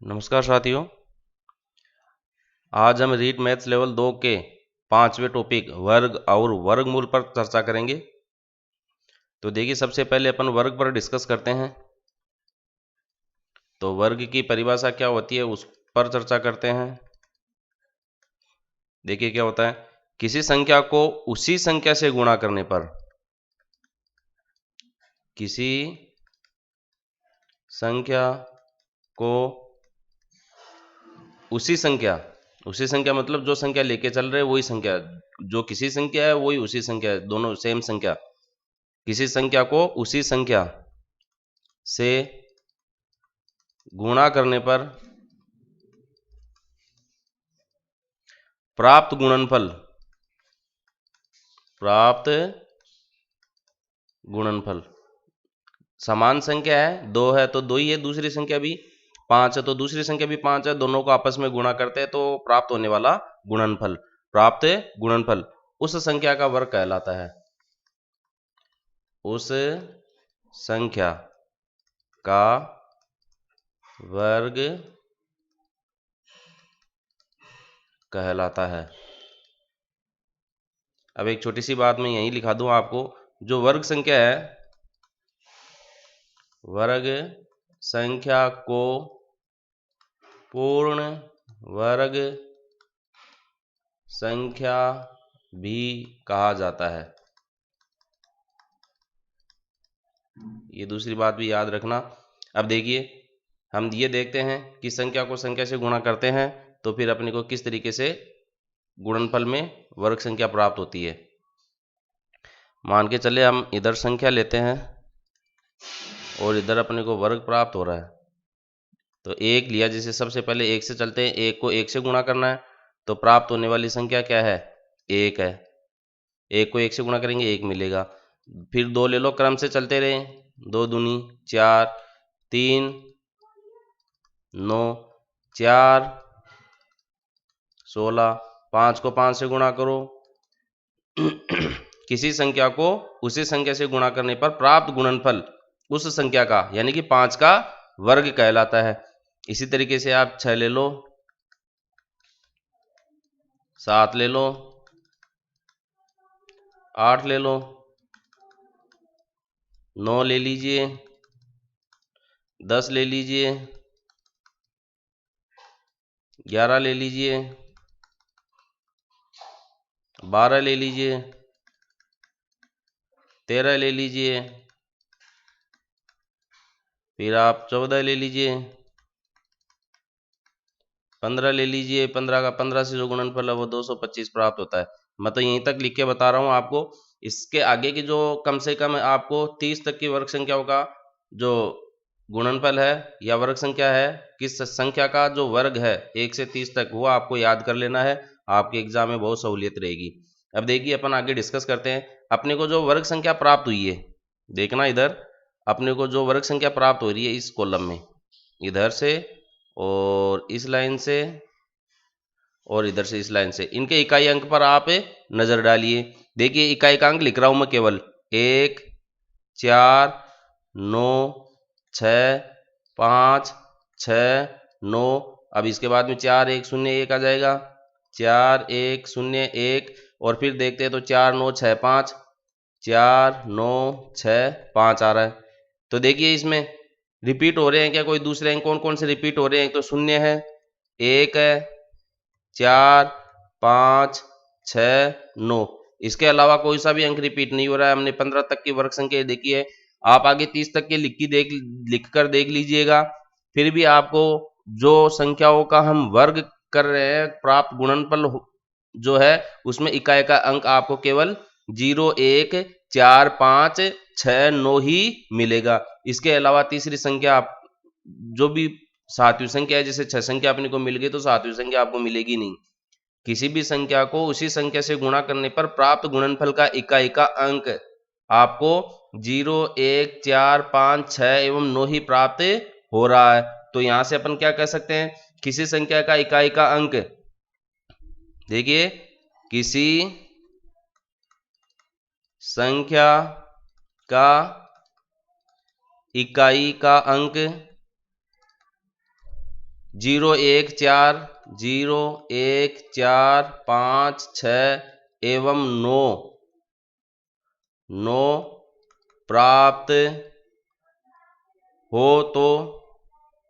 नमस्कार साथियों। आज हम रीट मैथ्स लेवल 2 के 5वें टॉपिक वर्ग और वर्गमूल पर चर्चा करेंगे। तो देखिए, सबसे पहले अपन वर्ग पर डिस्कस करते हैं। तो वर्ग की परिभाषा क्या होती है उस पर चर्चा करते हैं। देखिए क्या होता है, किसी संख्या को उसी संख्या से गुणा करने पर, किसी संख्या को उसी संख्या मतलब जो संख्या लेके चल रहे वही संख्या, जो किसी संख्या है वही उसी संख्या है, दोनों सेम संख्या। किसी संख्या को उसी संख्या से गुणा करने पर प्राप्त गुणनफल समान संख्या है, 2 है तो 2 ही है, दूसरी संख्या भी 5 है तो दूसरी संख्या भी 5 है, दोनों को आपस में गुणा करते हैं तो प्राप्त होने वाला गुणनफल उस संख्या का वर्ग कहलाता है। उस संख्या का वर्ग कहलाता है। अब एक छोटी सी बात मैं यहीं लिखा दूं आपको, जो वर्ग संख्या है, वर्ग संख्या को पूर्ण वर्ग संख्या भी कहा जाता है। ये दूसरी बात भी याद रखना। अब देखिए, हम ये देखते हैं कि संख्या को संख्या से गुणा करते हैं तो फिर अपने को किस तरीके से गुणनफल में वर्ग संख्या प्राप्त होती है। मान के चले हम इधर संख्या लेते हैं और इधर अपने को वर्ग प्राप्त हो रहा है। तो एक लिया, जैसे सबसे पहले एक से चलते हैं, एक को एक से गुणा करना है तो प्राप्त होने वाली संख्या क्या है, एक है। एक को एक से गुणा करेंगे एक मिलेगा। फिर 2 ले लो, क्रम से चलते रहे, 2 दूनी 4, 3 9, 4 16, 5 को 5 से गुणा करो। किसी संख्या को उसी संख्या से गुणा करने पर प्राप्त गुणनफल उस संख्या का यानी कि 5 का वर्ग कहलाता है। इसी तरीके से आप 6 ले लो, 7 ले लो, 8 ले लो, 9 ले लीजिए, 10 ले लीजिए, 11 ले लीजिए, 12 ले लीजिए, 13 ले लीजिए, फिर आप 14 ले लीजिए, 15 ले लीजिए। 15 का 15 से जो गुणनफल है वो 225 प्राप्त होता है। मैं तो यहीं तक लिख के बता रहा हूँ आपको। इसके आगे की जो कम से कम आपको 30 तक की वर्ग संख्याओं का जो गुणनफल है या वर्ग संख्या है, किस संख्या का जो वर्ग है 1 से 30 तक, वो आपको याद कर लेना है। आपके एग्जाम में बहुत सहूलियत रहेगी। अब देखिए, अपन आगे डिस्कस करते हैं। अपने को जो वर्ग संख्या प्राप्त हुई है, देखना इधर, अपने को जो वर्ग संख्या प्राप्त हो रही है इस कॉलम में, इधर से और इस लाइन से और इधर से इस लाइन से, इनके इकाई अंक पर आप नजर डालिए। देखिए, इकाई का अंक लिख रहा हूं मैं केवल 1 4 9 6 5 6 9। अब इसके बाद में 4 1 0 1 आ जाएगा, 4 1 0 1, और फिर देखते हैं तो 4 9 6 5, 4 9 6 5 आ रहा है। तो देखिए, इसमें रिपीट हो रहे हैं क्या कोई दूसरे अंक? कौन कौन से रिपीट हो रहे हैं? तो 0 है, 1 है, 4 5 6 9। इसके अलावा कोई सा भी अंक रिपीट नहीं हो रहा है। हमने 15 तक की वर्ग संख्या देखी है। आप आगे 30 तक के लिख कर देख लीजिएगा। फिर भी आपको जो संख्याओं का हम वर्ग कर रहे हैं, प्राप्त गुणनफल जो है, उसमें इकाई का अंक आपको केवल 0 1 4 5 6 9 ही मिलेगा। इसके अलावा तीसरी संख्या आप जो भी सातवीं संख्या है, जैसे 6 संख्या अपने को मिल गई तो सातवीं संख्या आपको मिलेगी नहीं। किसी भी संख्या को उसी संख्या से गुणा करने पर प्राप्त गुणनफल का इकाई का अंक आपको 0 1 4 5 6 एवं 9 ही प्राप्त हो रहा है। तो यहां से अपन क्या कह सकते हैं, किसी संख्या का इकाई का अंक, देखिए, किसी संख्या का इकाई का अंक 0 1 4 0 1 4 5 6 एवं 9 प्राप्त हो तो,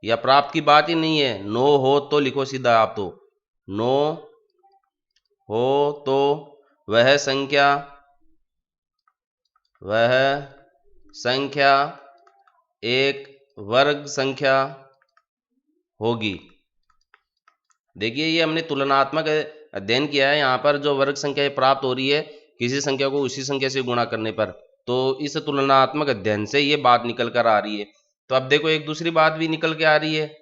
या प्राप्त की बात ही नहीं है, 9 हो तो लिखो सीधा आप, तो 9 हो तो वह संख्या एक वर्ग संख्या होगी। देखिए ये हमने तुलनात्मक अध्ययन किया है, यहाँ पर जो वर्ग संख्या प्राप्त हो रही है किसी संख्या को उसी संख्या से गुणा करने पर, तो इस तुलनात्मक अध्ययन से ये बात निकल कर आ रही है। तो अब देखो एक दूसरी बात भी निकल के आ रही है,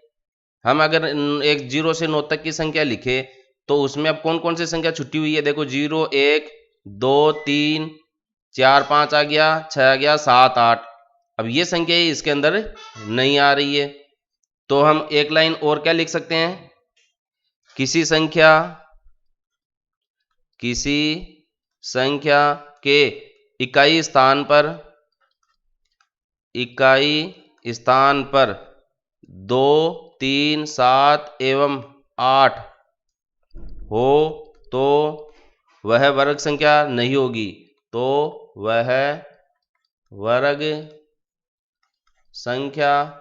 हम अगर एक 0 से 9 तक की संख्या लिखे तो उसमें अब कौन कौन सी संख्या छुट्टी हुई है, देखो 0 1 2 3 4 5 आ गया, 6 आ गया, 7 8, अब ये संख्या ही इसके अंदर नहीं आ रही है। तो हम एक लाइन और क्या लिख सकते हैं, किसी संख्या के इकाई स्थान पर 2 3 7 एवं 8 हो तो वह वर्ग संख्या नहीं होगी, तो वह वर्ग संख्या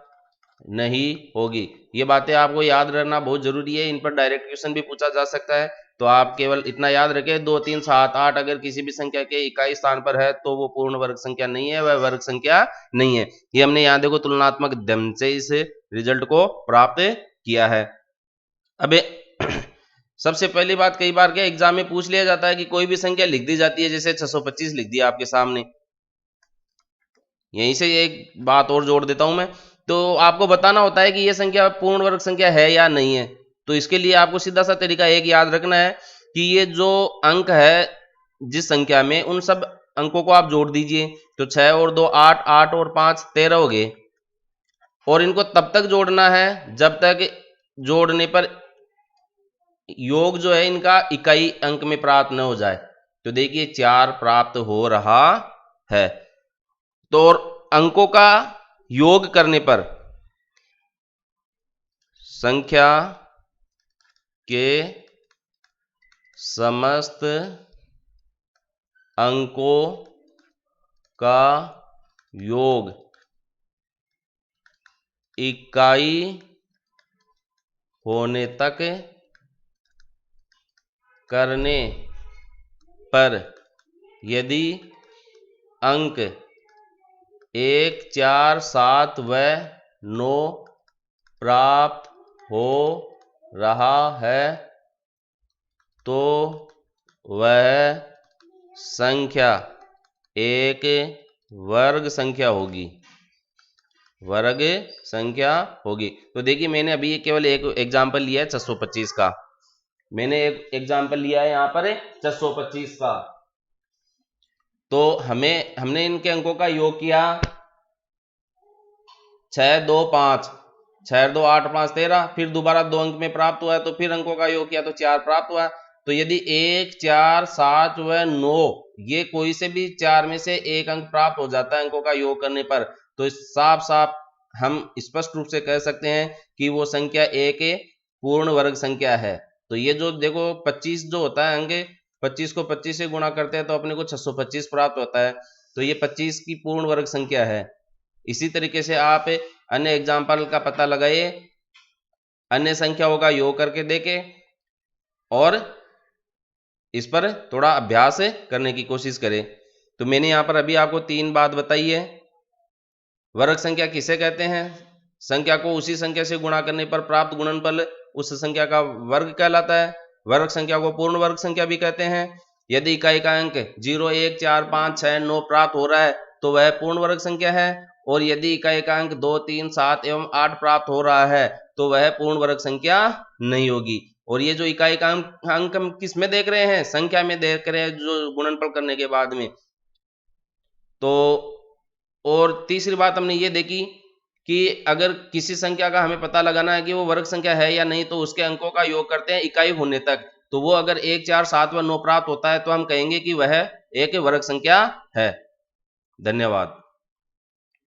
नहीं होगी। ये बातें आपको याद रखना बहुत जरूरी है, इन पर डायरेक्ट क्वेश्चन भी पूछा जा सकता है। तो आप केवल इतना याद रखें, 2 3 7 8 अगर किसी भी संख्या के इकाई स्थान पर है तो वो पूर्ण वर्ग संख्या नहीं है, वह वर्ग संख्या नहीं है। ये हमने यहाँ देखो तुलनात्मक अध्ययन से इस रिजल्ट को प्राप्त किया है। अब सबसे पहली बात, कई बार क्या एग्जाम में पूछ लिया जाता है कि कोई भी संख्या लिख दी जाती है, जैसे 625 लिख दिया आपके सामने। यहीं से एक बात और जोड़ देता हूं मैं, तो आपको बताना होता है कि यह संख्या पूर्ण वर्ग संख्या है या नहीं है। तो इसके लिए आपको सीधा सा तरीका एक याद रखना है कि ये जो अंक है जिस संख्या में, उन सब अंकों को आप जोड़ दीजिए। तो 6 और 2 8, 8 और 5 13 हो गए, और इनको तब तक जोड़ना है जब तक जोड़ने पर योग जो है इनका इकाई अंक में प्राप्त न हो जाए। तो देखिए 4 प्राप्त हो रहा है, तो और अंकों का योग करने पर संख्या के समस्त अंकों का योग इकाई होने तक करने पर यदि अंक 1 4 7 व 9 प्राप्त हो रहा है तो वह संख्या एक वर्ग संख्या होगी, वर्ग संख्या होगी। तो देखिए मैंने अभी केवल एक एग्जाम्पल लिया है 625 का, मैंने एक एग्जाम्पल लिया है यहाँ पर 625 का। तो हमने इनके अंकों का योग किया, 6 2 5, 6 2 8 5 13, फिर दोबारा 2 अंक में प्राप्त हुआ है, तो फिर अंकों का योग किया तो 4 प्राप्त हुआ। तो यदि 1 4 7 व 9 ये कोई से भी 4 में से एक अंक प्राप्त हो जाता है अंकों का योग करने पर, तो साफ साफ हम स्पष्ट रूप से कह सकते हैं कि वो संख्या एक पूर्ण वर्ग संख्या है। तो ये जो देखो 25 जो होता है अंक, 25 को 25 से गुणा करते हैं तो अपने को 625 प्राप्त होता है, तो ये 25 की पूर्ण वर्ग संख्या है। इसी तरीके से आप अन्य एग्जाम्पल का पता लगाइए, अन्य संख्याओं का योग करके देखें और इस पर थोड़ा अभ्यास करने की कोशिश करें। तो मैंने यहाँ पर अभी आपको 3 बात बताई है। वर्ग संख्या किसे कहते हैं, संख्या को उसी संख्या से गुणा करने पर प्राप्त गुणनफल उस संख्या का वर्ग कहलाता है। वर्ग संख्या को पूर्ण वर्ग संख्या भी कहते हैं। यदि इकाई का अंक 0 1 4 5 6 9 प्राप्त हो रहा है तो वह पूर्ण वर्ग संख्या है, और यदि इकाई का अंक 2 3 7 एवं 8 प्राप्त हो रहा है तो वह पूर्ण वर्ग संख्या नहीं होगी। और ये जो इकाई का अंक हम किस में देख रहे हैं, संख्या में देख रहे हैं, जो गुणनफल करने के बाद में। तो और तीसरी बात हमने ये देखी कि अगर किसी संख्या का हमें पता लगाना है कि वो वर्ग संख्या है या नहीं, तो उसके अंकों का योग करते हैं इकाई होने तक। तो वो अगर 1 4 7 व 9 प्राप्त होता है तो हम कहेंगे कि वह एक वर्ग संख्या है। धन्यवाद।